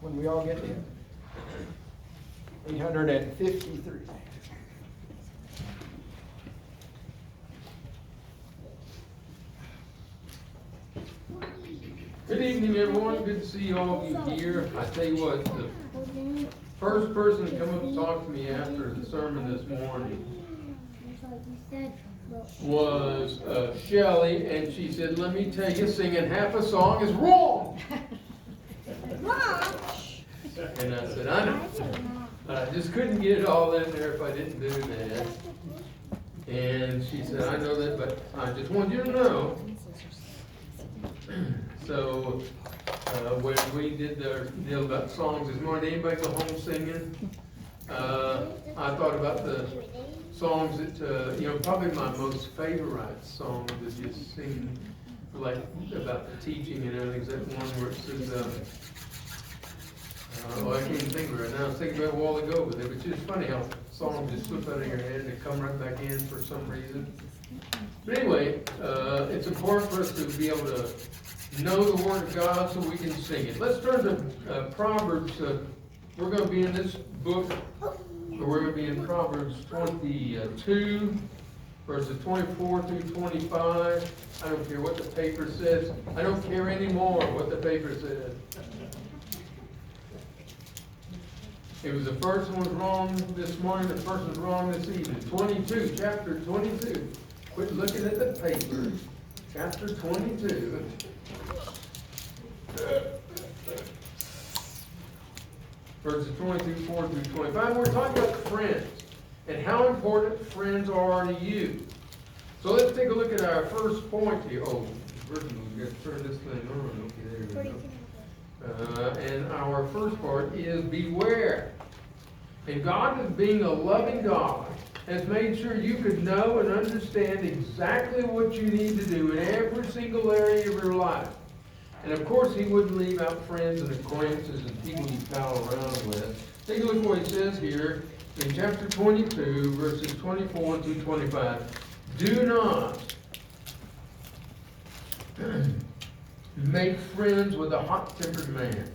when we all get in. 853. Good evening, everyone. Good to see all of you here. I tell you what, the first person to come up and talk to me after the sermon this morning was Shelley, and she said, "Let me tell you, singing half a song is wrong." And I said, "I know. I just couldn't get it all in there if I didn't do that." And she said, "I know that, but I just want you to know." So, when we did the deal about songs this morning, anybody go home singing? I thought about the songs that, probably my most favorite song is just singing, like, about the teaching and everything, is that one where it says, I can't even think of it right now. I was thinking about it a while ago, but it was just funny how songs just slip out of your head and they come right back in for some reason. But anyway, it's important for us to be able to know the Word of God so we can sing it. Let's turn to Proverbs. We're going to be in this book, we're going to be in Proverbs 22, verses 24 through 25. I don't care what the paper says. I don't care anymore what the paper says. It was the first one was wrong this morning, the first one's wrong this evening. 22, chapter 22. Quit looking at the paper. Chapter 22. Verses 24 through 25. We're talking about friends and how important friends are to you. So let's take a look at our first point here. Oh, first we've got to turn this thing on. Okay, there we go. And our first part is beware. And God, as being a loving God, has made sure you could know and understand exactly what you need to do in every single area of your life. And of course, He wouldn't leave out friends and acquaintances and people you pal around with. Take a look at what He says here in chapter 22, verses 24 through 25. Do not make friends with a hot-tempered man,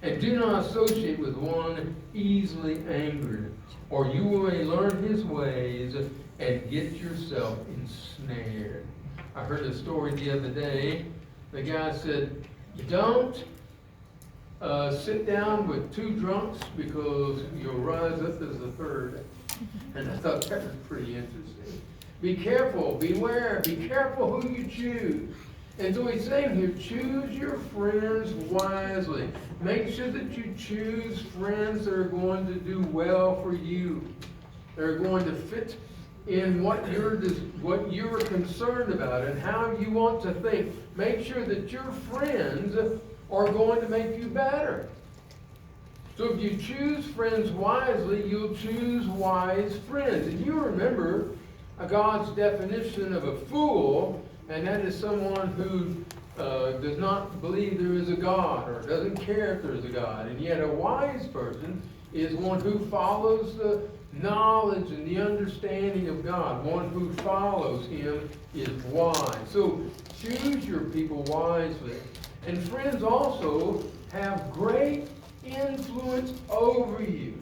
and do not associate with one easily angered, or you may learn his ways and get yourself ensnared. I heard a story the other day. The guy said, don't sit down with two drunks because you'll rise up as a third. And I thought that was pretty interesting. Be careful, beware, be careful who you choose. And so he's saying here, choose your friends wisely. Make sure that you choose friends that are going to do well for you. They're going to fit in what you're concerned about and how you want to think. Make sure that your friends are going to make you better. So if you choose friends wisely, you'll choose wise friends. And you remember God's definition of a fool, and that is someone who does not believe there is a God or doesn't care if there's a God. And yet a wise person is one who follows the knowledge and the understanding of God. One who follows Him is wise. So choose your people wisely. And friends also have great influence over you.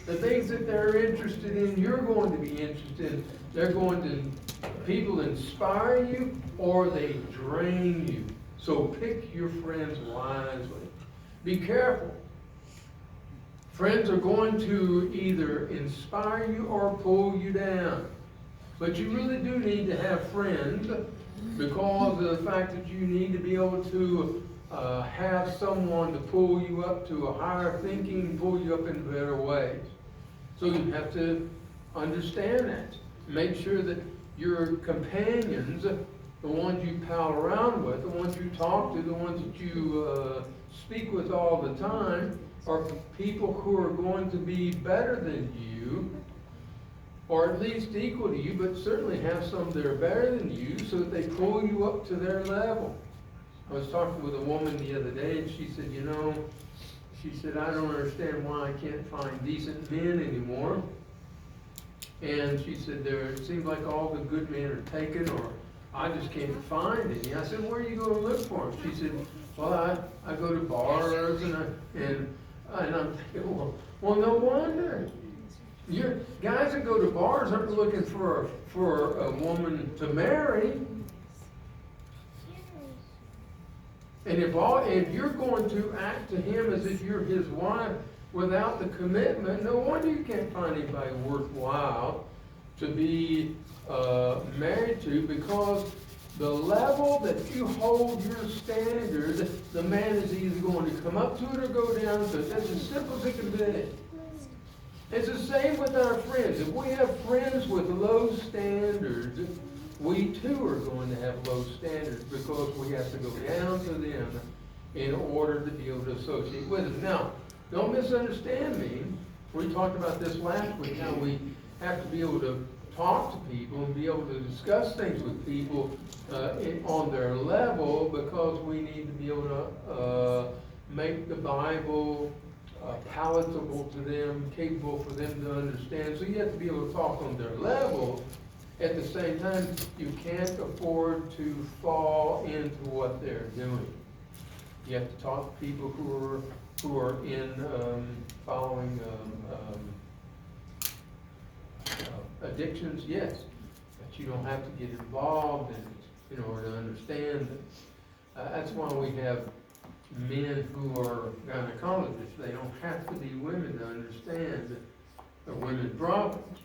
The things that they're interested in, you're going to be interested in. They're going to, people inspire you or they drain you. So pick your friends wisely. Be careful. Friends are going to either inspire you or pull you down. But you really do need to have friends because of the fact that you need to be able to have someone to pull you up to a higher thinking, pull you up in better ways. So you have to understand that. Make sure that your companions, the ones you pal around with, the ones you talk to, the ones that you speak with all the time, are people who are going to be better than you, or at least equal to you, but certainly have some that are better than you so that they pull you up to their level. I was talking with a woman the other day, and she said, I don't understand why I can't find decent men anymore. And she said, it seems like all the good men are taken, or I just can't find any. I said, where are you going to look for them? She said, Well, I go to bars and I'm thinking, well, no wonder. Guys that go to bars aren't looking for a woman to marry. And if you're going to act to him as if you're his wife without the commitment, no wonder you can't find anybody worthwhile to be married to, because the level that you hold your standard, the man is either going to come up to it or go down to it. That's as simple as it can be. It's the same with our friends. If we have friends with low standards, we too are going to have low standards, because we have to go down to them in order to be able to associate with them. Now, don't misunderstand me. We talked about this last week, how we have to be able to talk to people and be able to discuss things with people on their level, because we need to be able to make the Bible palatable to them, capable for them to understand. So you have to be able to talk on their level. At the same time, you can't afford to fall into what they're doing. You have to talk to people who are in following addictions, yes, but you don't have to get involved in order to understand it. That's why we have men who are gynecologists. They don't have to be women to understand the women's problems.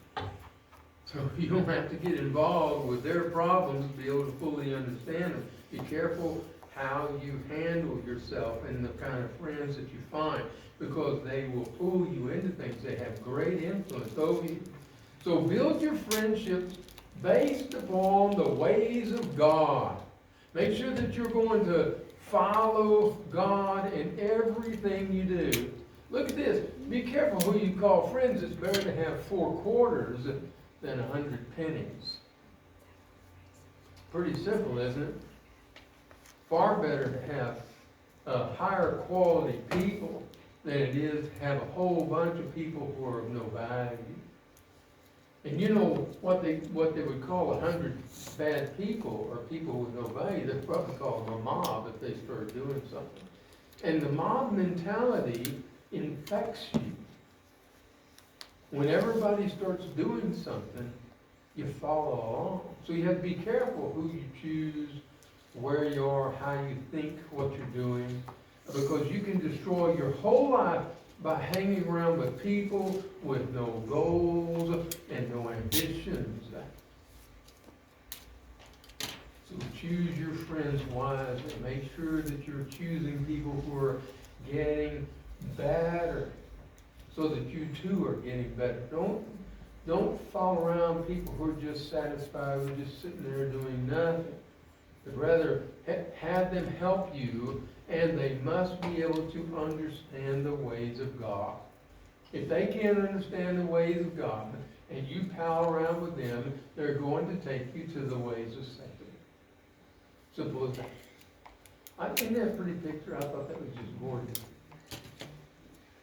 So you don't have to get involved with their problems to be able to fully understand them. Be careful how you handle yourself and the kind of friends that you find, because they will pull you into things. They have great influence over you. So build your friendships based upon the ways of God. Make sure that you're going to follow God in everything you do. Look at this. Be careful who you call friends. It's better to have 4 quarters than 100 pennies. Pretty simple, isn't it? Far better to have higher quality people than it is to have a whole bunch of people who are of no value. And you know what they would call 100 bad people, or people with no value, they'd probably call them a mob if they started doing something. And the mob mentality infects you. When everybody starts doing something, you follow along. So you have to be careful who you choose, where you are, how you think, what you're doing, because you can destroy your whole life by hanging around with people with no goals and no ambitions. So choose your friends wisely. Make sure that you're choosing people who are getting better, so that you too are getting better. Don't follow around people who are just satisfied with just sitting there doing nothing. But rather have them help you, and they must be able to understand the ways of God. If they can't understand the ways of God, and you pal around with them, they're going to take you to the ways of Satan. Simple as that. I think that's a pretty picture. I thought that was just gorgeous.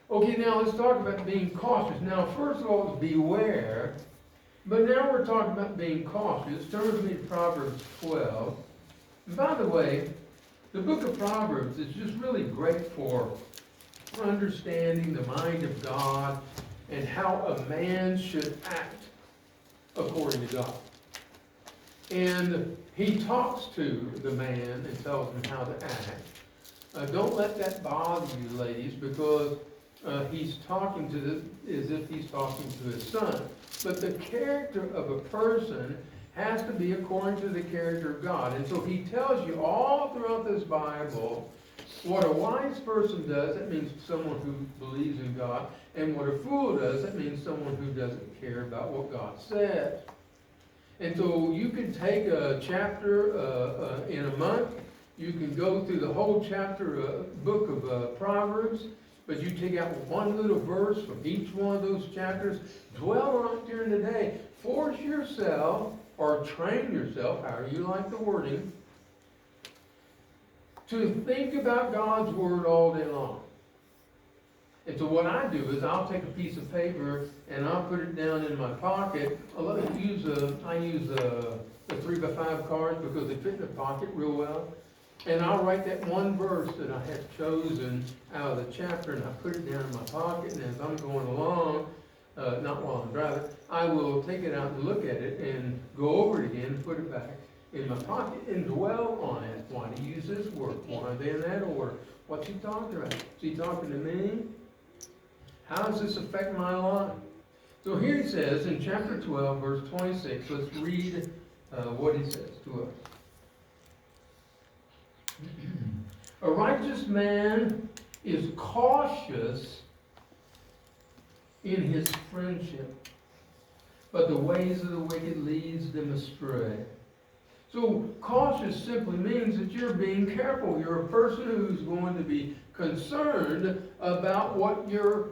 Okay, now let's talk about being cautious. Now, first of all, it's beware. But now we're talking about being cautious. Turn with me to Proverbs 12. And by the way, the book of Proverbs is just really great for understanding the mind of God and how a man should act according to God. And he talks to the man and tells him how to act. Don't let that bother you, ladies, because he's talking as if he's talking to his son. But the character of a person has to be according to the character of God. And so he tells you all throughout this Bible what a wise person does. That means someone who believes in God. And what a fool does, that means someone who doesn't care about what God says. And so you can take a chapter in a month. You can go through the whole chapter, book of Proverbs. But you take out one little verse from each one of those chapters. Dwell on it during the day. Force yourself, or train yourself, however you like the wording, to think about God's Word all day long. And so what I do is I'll take a piece of paper and I'll put it down in my pocket. I use the 3x5 cards because they fit in the pocket real well. And I'll write that one verse that I have chosen out of the chapter, and I put it down in my pocket, and as I'm going along, not while I'm driving, I will take it out and look at it and go over it again and put it back in my pocket and dwell on it. Why do you use this word? Why are they in that order? What's he talking about? Is he talking to me? How does this affect my life? So here he says in chapter 12, verse 26, let's read what he says to us. A righteous man is cautious in his friendship, but the ways of the wicked leads them astray. So cautious simply means that you're being careful. You're a person who's going to be concerned about what your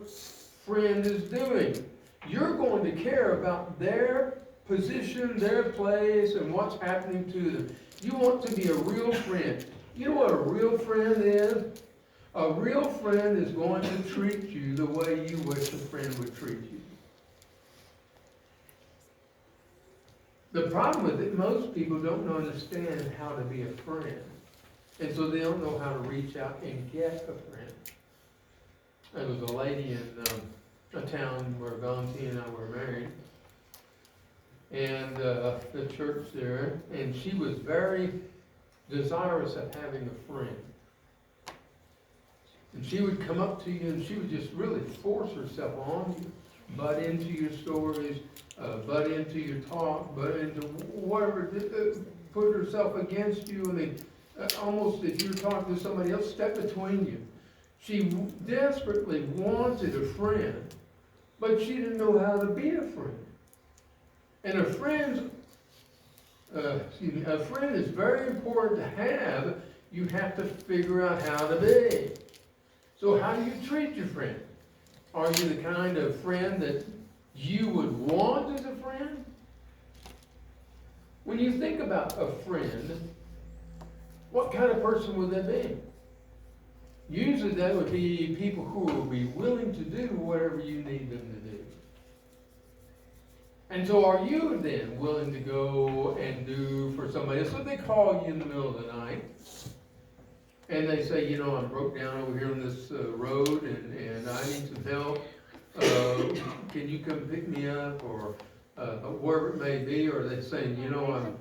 friend is doing. You're going to care about their position, their place, and what's happening to them. You want to be a real friend. You know what a real friend is? A real friend is going to treat you the way you wish a friend would treat you. The problem with it, most people don't understand how to be a friend. And so they don't know how to reach out and get a friend. There was a lady in a town where Valentina and I were married. And the church there. And she was very desirous of having a friend. And she would come up to you and she would just really force herself on you, butt into your stories, butt into your talk, butt into whatever, put herself against you, and almost if you're talking to somebody else, step between you. She desperately wanted a friend, but she didn't know how to be a friend. And a friend is very important to have. You have to figure out how to be. So how do you treat your friend? Are you the kind of friend that you would want as a friend? When you think about a friend, what kind of person would that be? Usually that would be people who will be willing to do whatever you need them to do. And so are you then willing to go and do for somebody else? So they call you in the middle of the night. And they say, you know, I'm broke down over here on this road and I need some help. Can you come pick me up? Or wherever it may be. Or they say, you know,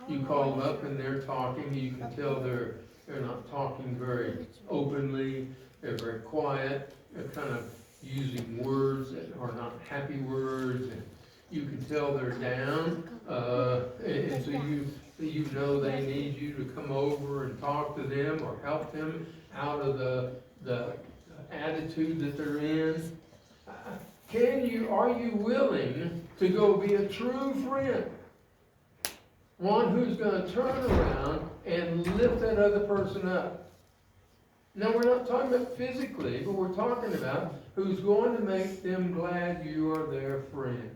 you call them up and they're talking. You can tell they're not talking very openly. They're very quiet. They're kind of using words that are not happy words. And you can tell they're down. And so you know they need you to come over and talk to them or help them out of the attitude that they're in. Are you willing to go be a true friend? One who's going to turn around and lift that other person up. Now we're not talking about physically, but we're talking about who's going to make them glad you are their friend.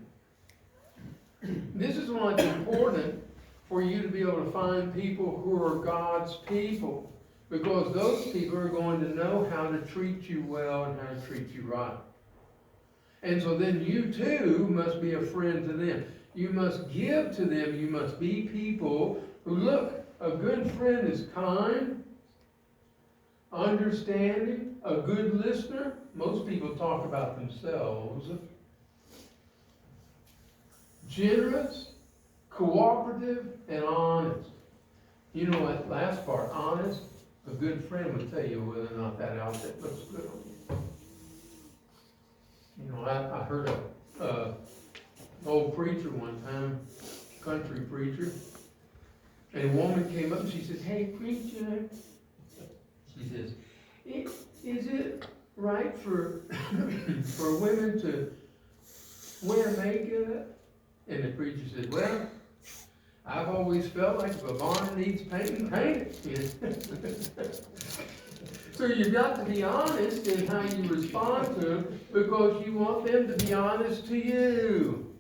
This is why it's important for you to be able to find people who are God's people, because those people are going to know how to treat you well and how to treat you right. And so then you too must be a friend to them. You must give to them. You must be people who, look, a good friend is kind, understanding, a good listener. Most people talk about themselves. Generous, cooperative, and honest. You know that last part, honest, a good friend would tell you whether or not that outfit looks good on you. You know, I heard an old preacher one time, country preacher, and a woman came up and she said, "Hey, preacher," she says, "is it right for for women to wear makeup?" And the preacher said, "Well, I've always felt like if a barn needs painting, paint it." So you've got to be honest in how you respond to them, because you want them to be honest to you.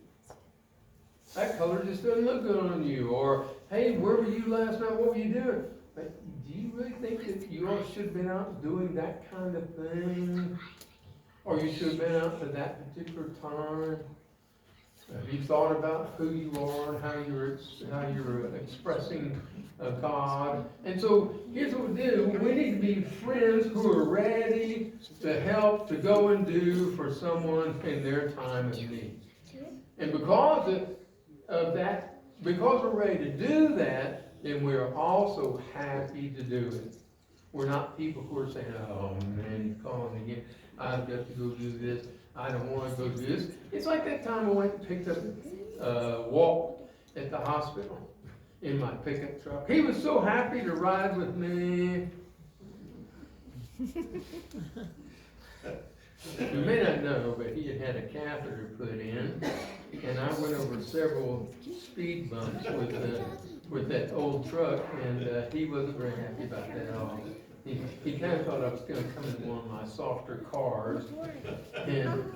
That color just doesn't look good on you. Or, "Hey, where were you last night? What were you doing?" But do you really think that you all should have been out doing that kind of thing? Or you should have been out at that particular time? Have you thought about who you are and how you're expressing God? And so here's what we do. We need to be friends who are ready to help, to go and do for someone in their time of need. And because of that, because we're ready to do that, then we're also happy to do it. We're not people who are saying, oh man, he's calling again. I've got to go do this. I don't want to go do this. It's like that time I went and picked up Walt at the hospital in my pickup truck. He was so happy to ride with me. You may not know, but he had had a catheter put in, and I went over several speed bumps with that old truck, and he wasn't very happy about that at all. He kind of thought I was going to come in one of my softer cars, and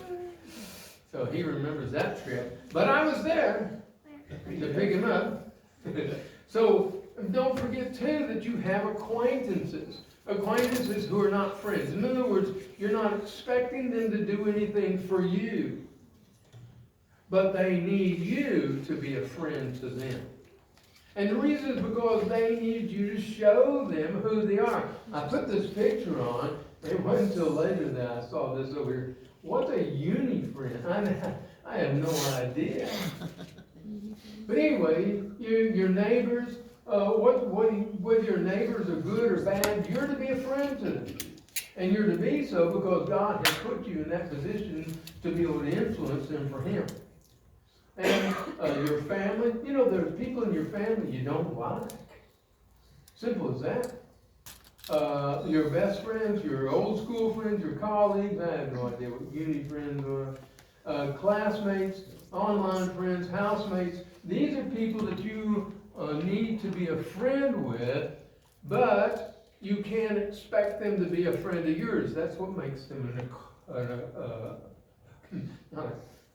so he remembers that trip. But I was there to pick him up. So don't forget too that you have acquaintances. Acquaintances who are not friends. In other words, you're not expecting them to do anything for you, but they need you to be a friend to them. And the reason is because they need you to show them who they are. I put this picture on. It wasn't until later that I saw this over here. What's a uni friend? I have no idea. But anyway, your neighbors, whether your neighbors are good or bad, you're to be a friend to them. And you're to be so because God has put you in that position to be able to influence them for Him. And your family, you know, there's people in your family you don't like. Simple as that. Your best friends, your old school friends, your colleagues, I have no idea what uni friends are, classmates, online friends, housemates. These are people that you need to be a friend with, but you can't expect them to be a friend of yours. That's what makes them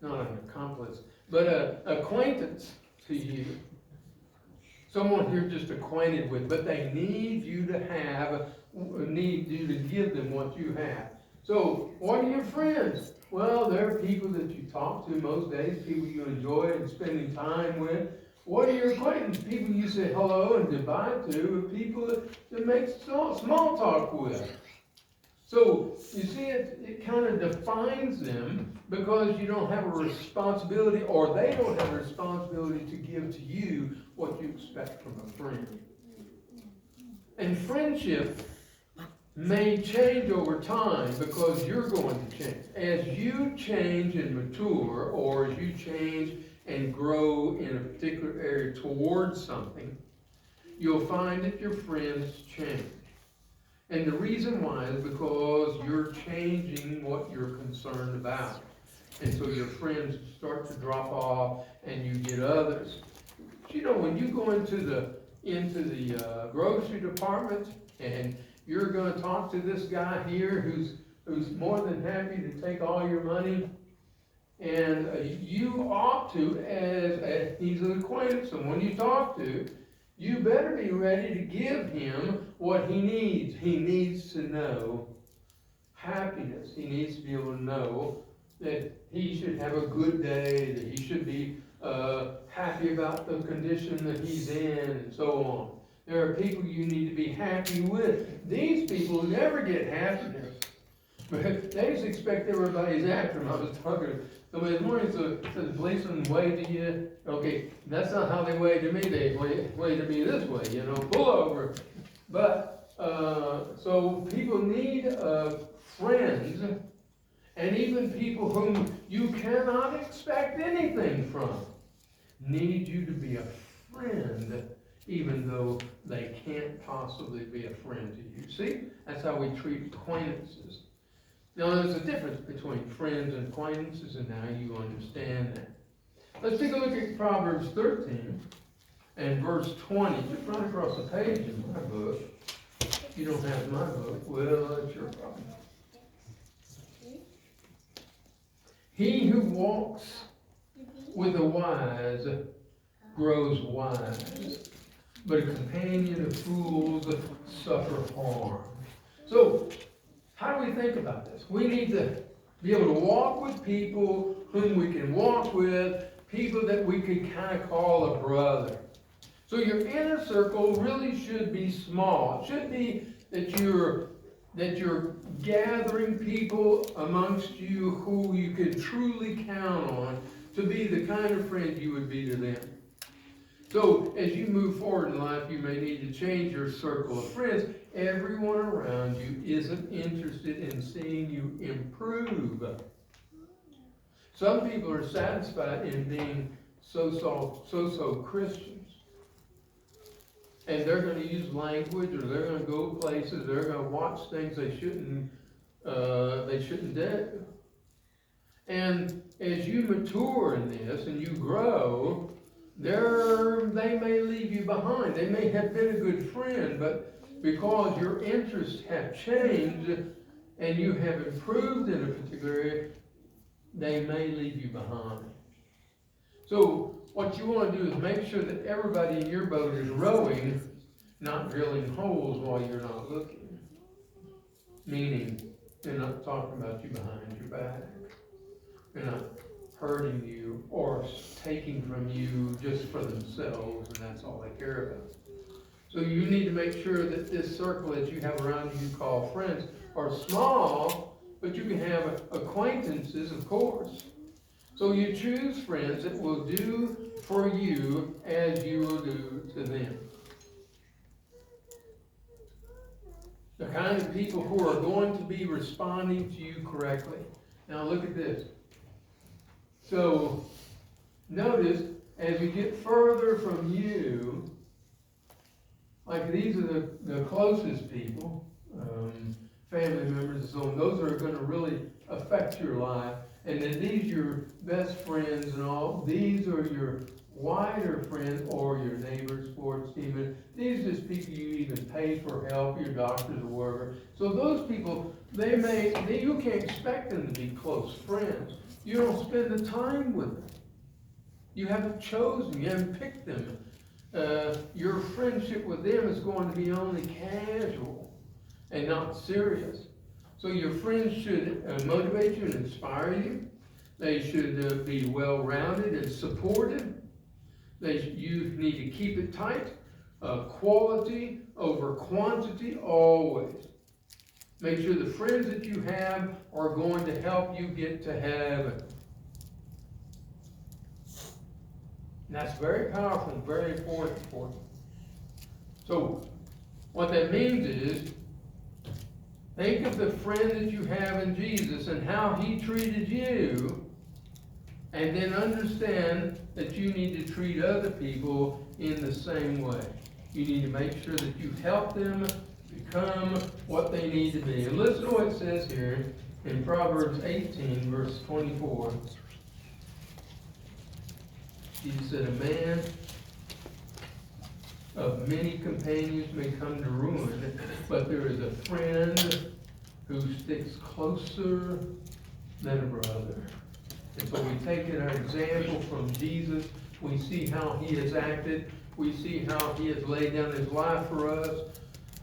not an accomplice, but an acquaintance to you. Someone you're just acquainted with, but they need you to give them what you have. So, what are your friends? Well, they're people that you talk to most days, people you enjoy and spending time with. What are your acquaintances? People you say hello and goodbye to, people that make small talk with. So, you see, it kind of defines them because you don't have a responsibility, or they don't have a responsibility to give to you what you expect from a friend. And friendship may change over time because you're going to change. As you change and mature, or as you change and grow in a particular area towards something, you'll find that your friends change. And the reason why is because you're changing what you're concerned about. And so your friends start to drop off and you get others. But you know, when you go into the grocery department and you're going to talk to this guy here who's more than happy to take all your money, and you ought to, as he's an acquaintance, someone you talk to, you better be ready to give him what he needs. He needs to know happiness. He needs to be able to know that he should have a good day, that he should be happy about the condition that he's in, and so on. There are people you need to be happy with. These people never get happiness. But they just expect everybody's after them. I was talking to somebody this morning, so the policeman waved to you. Okay, that's not how they wave to me. They wave to me this way, you know, pull over. But, so people need friends, and even people whom you cannot expect anything from need you to be a friend, even though they can't possibly be a friend to you. See? That's how we treat acquaintances. Now, there's a difference between friends and acquaintances, and now you understand that. Let's take a look at Proverbs 13 and verse 20. Just run across the page in my book. If you don't have my book, well, that's your problem. He who walks with the wise grows wise, but a companion of fools suffer harm. So, how do we think about this? We need to be able to walk with people whom we can walk with, people that we could kind of call a brother. So your inner circle really should be small. It should be that you're gathering people amongst you who you can truly count on to be the kind of friend you would be to them. So as you move forward in life, you may need to change your circle of friends. Everyone around you isn't interested in seeing you improve. Some people are satisfied in being so-so Christians. And they're going to use language, or they're going to go places, they're going to watch things they shouldn't do. And as you mature in this and you grow, they may leave you behind. They may have been a good friend, but because your interests have changed and you have improved in a particular area, they may leave you behind. So what you want to do is make sure that everybody in your boat is rowing, not drilling holes while you're not looking. Meaning, they're not talking about you behind your back. They're not hurting you or taking from you just for themselves, and that's all they care about. So you need to make sure that this circle that you have around you call friends are small, but you can have acquaintances, of course. So you choose friends that will do for you as you will do to them. The kind of people who are going to be responding to you correctly. Now look at this. So notice as you get further from you, like these are the closest people, family members and so on, those are going to really affect your life. And then these are your best friends and all. These are your wider friends or your neighbors, sports team. These are just people you even pay for help, your doctors or whatever. So those people, you can't expect them to be close friends. You don't spend the time with them. You haven't chosen, you haven't picked them. Your friendship with them is going to be only casual and not serious. So your friends should motivate you and inspire you. They should be well-rounded and supportive. You need to keep it tight. Quality over quantity always. Make sure the friends that you have are going to help you get to heaven. And that's very powerful and very important for you. So what that means is, think of the friend that you have in Jesus and how he treated you, and then understand that you need to treat other people in the same way. You need to make sure that you help them become what they need to be. And listen to what it says here in Proverbs 18, verse 24. Jesus said, a man of many companions may come to ruin, but there is a friend who sticks closer than a brother. And so we take an example from Jesus. We see how he has acted. We see how he has laid down his life for us.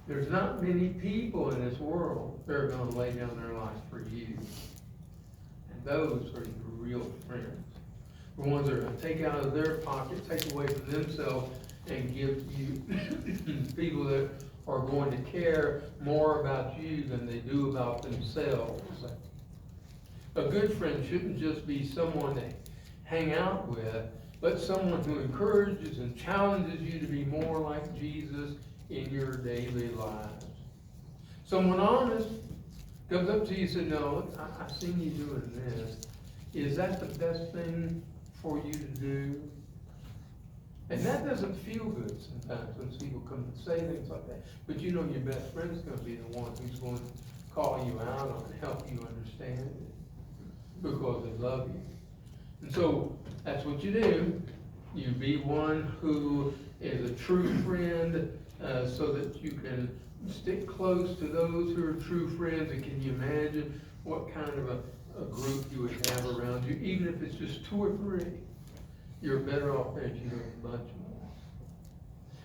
There's not many people in this world that are going to lay down their life for you. And those are your real friends. The ones that are going to take out of their pocket, take away from themselves, and give you people that are going to care more about you than they do about themselves. A good friend shouldn't just be someone to hang out with, but someone who encourages and challenges you to be more like Jesus in your daily lives. Someone honest comes up to you and says, no, I've seen you doing this. Is that the best thing for you to do? And that doesn't feel good sometimes when people come and say things like that. But you know your best friend is going to be the one who's going to call you out on and help you understand it because they love you. And so that's what you do. You be one who is a true friend so that you can stick close to those who are true friends. And can you imagine what kind of a group you would have around you, even if it's just 2 or 3? You're better off if you have much more.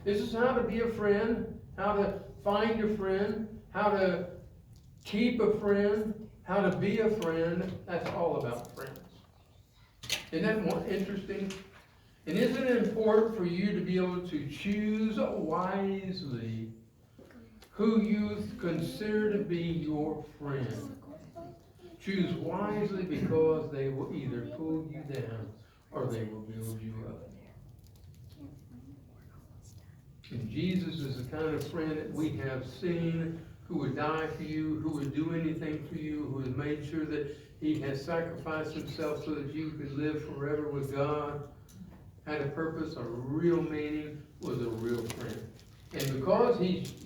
This is how to be a friend, how to find a friend, how to keep a friend, how to be a friend. That's all about friends. Isn't that one interesting? And isn't it important for you to be able to choose wisely who you consider to be your friend? Choose wisely, because they will either pull you down or they will build you up. And Jesus is the kind of friend that we have seen, who would die for you, who would do anything for you, who has made sure that he has sacrificed himself so that you could live forever with God, had a purpose, a real meaning, was a real friend. And because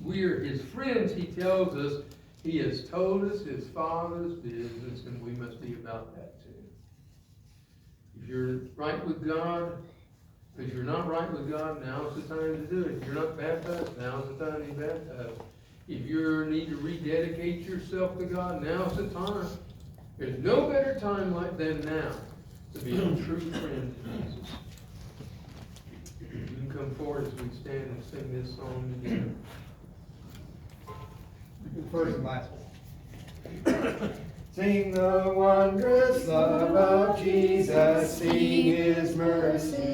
we are his friends, he tells us he has told us his Father's business, and we must be about that too. If you're right with God, if you're not right with God, now's the time to do it. If you're not baptized, now's the time to be baptized. If you need to rededicate yourself to God, now's the time. There's no better time than now to be a true friend to Jesus. You can come forward as we stand and sing this song together. First and last one. Sing the wondrous love of Jesus, sing his mercy